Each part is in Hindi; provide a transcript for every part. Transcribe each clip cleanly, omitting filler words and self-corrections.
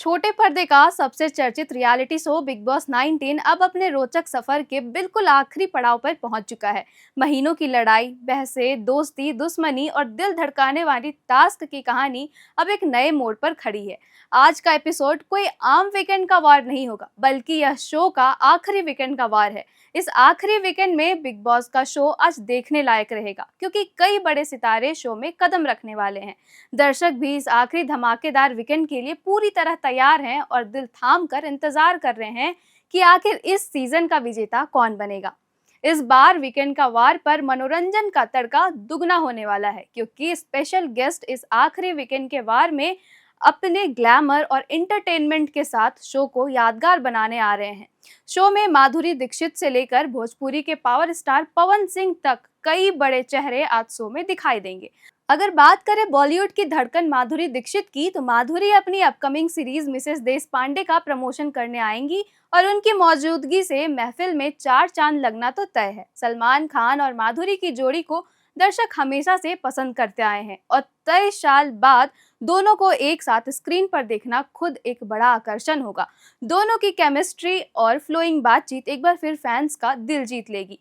छोटे पर्दे का सबसे चर्चित रियलिटी शो बिग बॉस 19 अब अपने रोचक सफर के बिल्कुल आखिरी पड़ाव पर पहुंच चुका है। महीनों की लड़ाई, बहसें, दोस्ती, दुश्मनी और दिल धड़काने वाली टास्क की कहानी अब एक नए मोड़ पर खड़ी है। आज का एपिसोड कोई आम वीकेंड का वार नहीं होगा, बल्कि यह शो का आखिरी वीकेंड का वार है। इस आखिरी वीकेंड में बिग बॉस का शो आज देखने लायक रहेगा, क्योंकि कई बड़े सितारे शो में कदम रखने वाले हैं। दर्शक भी इस आखिरी धमाकेदार वीकेंड के लिए पूरी तरह तैयार हैं और दिल थाम कर इंतजार कर रहे हैं कि आखिर इस सीजन का विजेता कौन बनेगा। इस बार वीकेंड का वार पर मनोरंजन का तड़का दुगना होने वाला है, क्योंकि स्पेशल गेस्ट इस आखिरी वीकेंड के वार में अपने ग्लैमर और एंटरटेनमेंट के साथ शो को यादगार बनाने आ रहे हैं। शो में माधुरी दीक्षित से लेकर भोजपुरी के पावर स्टार पवन सिंह तक कई बड़े चेहरे आज शो में दिखाई देंगे। अगर बात करें बॉलीवुड की धड़कन माधुरी दीक्षित की, तो माधुरी अपनी अपकमिंग सीरीज मिसेस देशपांडे का प्रमोशन करने आएंगी और उनकी मौजूदगी से महफिल में चार चांद लगना तो तय है। सलमान खान और माधुरी की जोड़ी को दर्शक हमेशा से पसंद करते आए हैं और 23 साल बाद दोनों को एक साथ स्क्रीन पर देखना खुद एक बड़ा आकर्षण होगा। दोनों की केमिस्ट्री और फ्लोइंग बातचीत एक बार फिर फैंस का दिल जीत लेगी।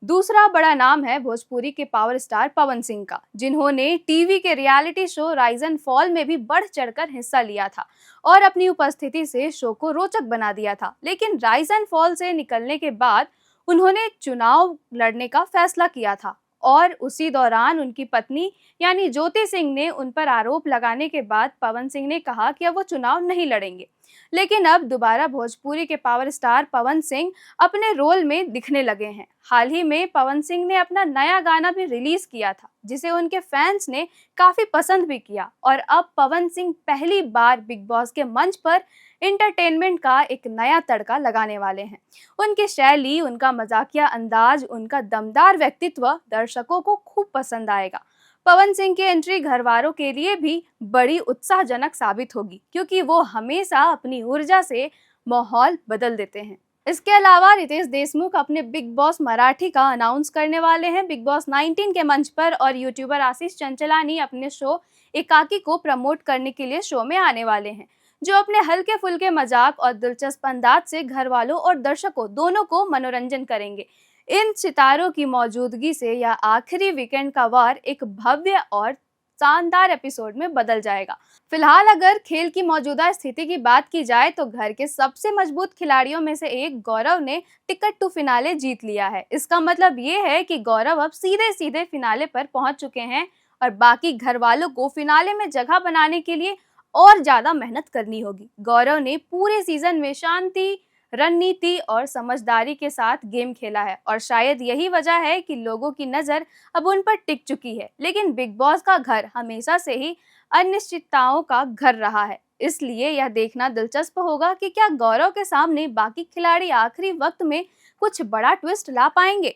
दूसरा बड़ा नाम है भोजपुरी के पावर स्टार पवन सिंह का, जिन्होंने टीवी के reality show rise and fall में भी बढ़ चढ़कर हिस्सा लिया था और अपनी उपस्थिति से शो को रोचक बना दिया था। लेकिन राइज एंड फॉल से निकलने के बाद उन्होंने चुनाव लड़ने का फैसला किया था और उसी दौरान उनकी पत्नी यानी ज्योति सिंह ने उन पर आरोप लगाने के बाद पवन सिंह ने कहा कि अब वो चुनाव नहीं लड़ेंगे। लेकिन अब दोबारा भोजपुरी के पावर स्टार पवन सिंह अपने रोल में दिखने लगे हैं। हाल ही में पवन सिंह ने अपना नया गाना भी रिलीज किया था, जिसे उनके फैंस ने काफी पसंद भी किया और अब पवन सिंह पहली बार बिग बॉस के मंच पर एंटरटेनमेंट का एक नया तड़का लगाने वाले हैं। उनकी शैली, उनका मजाकिया अंदाज, उनका दमदार व्यक्तित्व दर्शकों को खूब पसंद आएगा। पवन सिंह की एंट्री घरवालों के लिए भी बड़ी उत्साहजनक साबित होगी, क्योंकि वो हमेशा अपनी ऊर्जा से माहौल बदल देते हैं। इसके अलावा रितेश देशमुख अपने बिग बॉस मराठी का अनाउंस करने वाले हैं बिग बॉस 19 के मंच पर, और यूट्यूबर आशीष चंचलानी अपने शो एकाकी को प्रमोट करने के लिए शो में आने वाले हैं, जो अपने हल्के फुल्के मजाक और दिलचस्प अंदाज से घर वालों और दर्शकों दोनों को मनोरंजन करेंगे। इन सितारों की मौजूदगी से यह आखिरी वीकेंड का वार एक भव्य और शानदार एपिसोड में बदल जाएगा। फिलहाल अगर खेल की मौजूदा स्थिति की बात की जाए, तो घर के सबसे मजबूत खिलाड़ियों में से एक गौरव ने टिकट टू फिनाले जीत लिया है। इसका मतलब ये है कि गौरव अब सीधे सीधे फिनाले पर पहुंच चुके हैं और बाकी घर वालों को फिनाले में जगह बनाने के लिए और ज्यादा मेहनत करनी होगी। गौरव ने पूरे सीजन में शांति, रणनीति और समझदारी के साथ गेम खेला है और शायद यही वजह है कि लोगों की नज़र अब उन पर टिक चुकी है। लेकिन बिग बॉस का घर हमेशा से ही अनिश्चितताओं का घर रहा है, इसलिए यह देखना दिलचस्प होगा कि क्या गौरव के सामने बाकी खिलाड़ी आखिरी वक्त में कुछ बड़ा ट्विस्ट ला पाएंगे।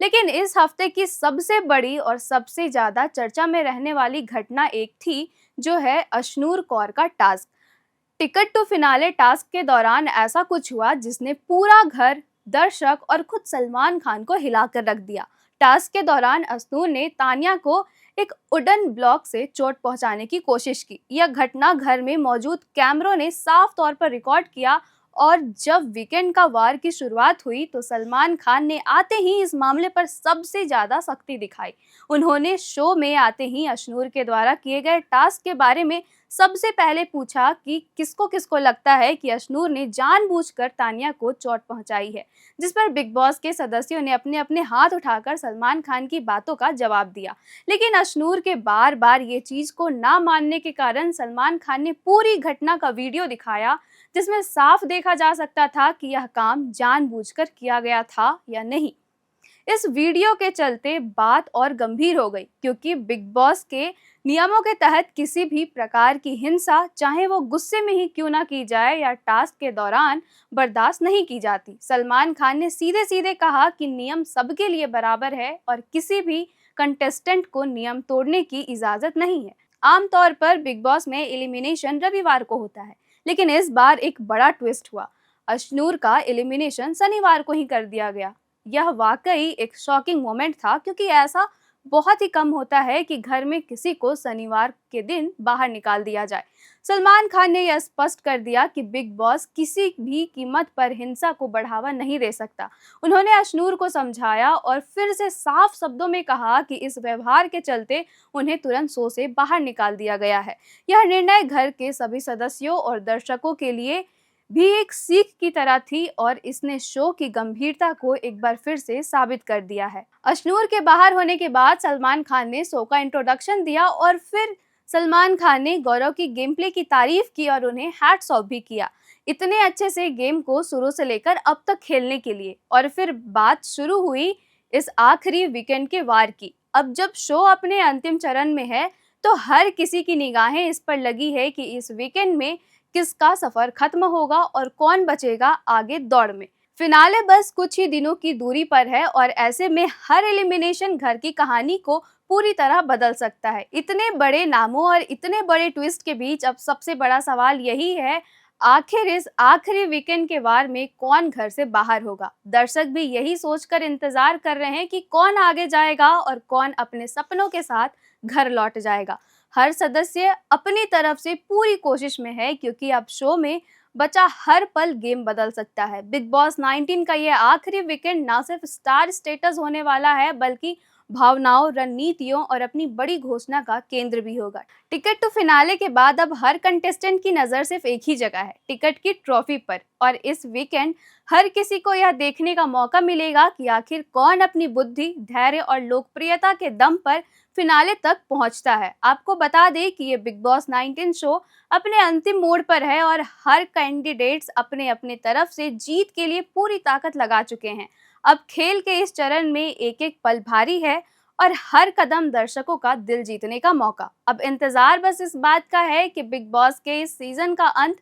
लेकिन इस हफ्ते की सबसे बड़ी और सबसे ज़्यादा चर्चा में रहने वाली घटना एक थी, जो है अशनूर कौर का task. Ticket to finale task के दौरान ऐसा कुछ हुआ जिसने पूरा घर, दर्शक और खुद सलमान खान को हिलाकर रख दिया। टास्क के दौरान अशनूर ने तानिया को एक वुडन ब्लॉक से चोट पहुंचाने की कोशिश की। यह घटना घर में मौजूद कैमरों ने साफ तौर पर रिकॉर्ड किया और जब वीकेंड का वार की शुरुआत हुई, तो सलमान खान ने आते ही इस मामले पर सबसे ज्यादा सख्ती दिखाई। उन्होंने शो में आते ही अशनूर के द्वारा किए गए टास्क के बारे में सबसे पहले पूछा कि किसको किसको लगता है कि अशनूर ने जानबूझकर तानिया को चोट पहुंचाई है, जिस पर बिग बॉस के सदस्यों ने अपने अपने हाथ उठाकर सलमान खान की बातों का जवाब दिया। लेकिन अशनूर के बार बार ये चीज को ना मानने के कारण सलमान खान ने पूरी घटना का वीडियो दिखाया, जिसमें साफ देखा जा सकता था कि यह काम जानबूझकर किया गया था या नहीं। इस वीडियो के चलते बात और गंभीर हो गई, क्योंकि बिग बॉस के नियमों के तहत किसी भी प्रकार की हिंसा, चाहे वो गुस्से में ही क्यों ना की जाए या टास्क के दौरान, बर्दाश्त नहीं की जाती। सलमान खान ने सीधे सीधे कहा कि नियम सबके लिए बराबर है और किसी भी कंटेस्टेंट को नियम तोड़ने की इजाजत नहीं है। आमतौर पर बिग बॉस में एलिमिनेशन रविवार को होता है, लेकिन इस बार एक बड़ा ट्विस्ट हुआ। अशनूर का एलिमिनेशन शनिवार को ही कर दिया गया। यह वाकई एक शॉकिंग मोमेंट था, क्योंकि ऐसा बहुत ही कम होता है कि घर में किसी को शनिवार के दिन बाहर निकाल दिया जाए। सलमान खान ने यह स्पष्ट कर दिया कि बिग बॉस किसी भी कीमत पर हिंसा को बढ़ावा नहीं दे सकता। उन्होंने अशनूर को समझाया और फिर से साफ शब्दों में कहा कि इस व्यवहार के चलते उन्हें तुरंत शो से बाहर निकाल दिया गया है। यह निर्णय घर के सभी सदस्यों और दर्शकों के लिए भी एक सीख की तरह थी और इसने शो की गंभीरता को एक बार फिर से साबित कर दिया है। अशनूर के बाहर होने के बाद सलमान खान ने शो का इंट्रोडक्शन दिया और फिर सलमान खान ने गौरव की गेम प्ले की तारीफ की और उन्हें हैट्स ऑफ भी किया, इतने अच्छे से गेम को शुरू से लेकर अब तक खेलने के लिए। और फिर बात शुरू हुई इस आखिरी वीकेंड के वार की। अब जब शो अपने अंतिम चरण में है तो हर किसी की निगाहें इस पर लगी है कि इस वीकेंड में किसका सफर खत्म होगा और कौन बचेगा आगे दौड़ में। फिनाले बस कुछ ही दिनों की दूरी पर है और ऐसे में हर एलिमिनेशन घर की कहानी को पूरी तरह बदल सकता है। इतने बड़े नामों और इतने बड़े ट्विस्ट के बीच अब सबसे बड़ा सवाल यही है, आखिर इस आखिरी वीकेंड के वार में कौन घर से बाहर होगा। दर्शक भी यही सोचकर इंतजार कर रहे हैं कि कौन आगे जाएगा और कौन अपने सपनों के साथ घर लौट जाएगा। हर सदस्य अपनी तरफ से पूरी कोशिश में है क्योंकि अब शो में बचा हर पल गेम बदल सकता है। बिग बॉस 19 का यह आखिरी वीकेंड ना सिर्फ स्टार स्टेटस होने वाला है बल्कि भावनाओं, रणनीतियों और अपनी बड़ी घोषणा का केंद्र भी होगा। टिकट टू फिनाले के बाद अब हर कंटेस्टेंट की नज़र सिर्फ एक ही जगह है, टिकट की ट्रॉफी पर। और इस वीकेंड हर किसी को यह देखने का मौका मिलेगा कि आखिर कौन अपनी बुद्धि, धैर्य और लोकप्रियता के दम पर फिनाले तक पहुंचता है। आपको बता दें कि ये बिग बॉस 19 शो अपने अंतिम मोड़ पर है और हर कैंडिडेट्स अपने अपने तरफ से जीत के लिए पूरी ताकत लगा चुके हैं। अब खेल के इस चरण में एक एक पल भारी है और हर कदम दर्शकों का दिल जीतने का मौका। अब इंतजार बस इस बात का है कि बिग बॉस के इस सीजन का अंत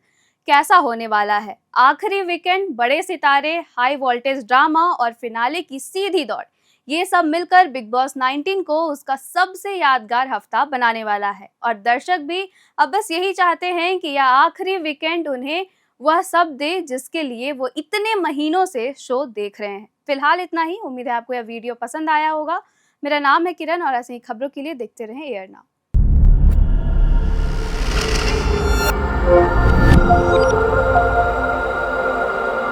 कैसा होने वाला है। आखिरी वीकेंड, बड़े सितारे, हाई वोल्टेज ड्रामा और फिनाले की सीधी दौड़, ये सब मिलकर बिग बॉस 19 को उसका सबसे यादगार हफ्ता बनाने वाला है। और दर्शक भी अब बस यही चाहते हैं कि यह आखिरी वीकेंड उन्हें वह सब दे जिसके लिए वो इतने महीनों से शो देख रहे हैं। फिलहाल इतना ही। उम्मीद है आपको यह वीडियो पसंद आया होगा। मेरा नाम है किरण और ऐसे ही खबरों के लिए देखते रहें एयर नाउ।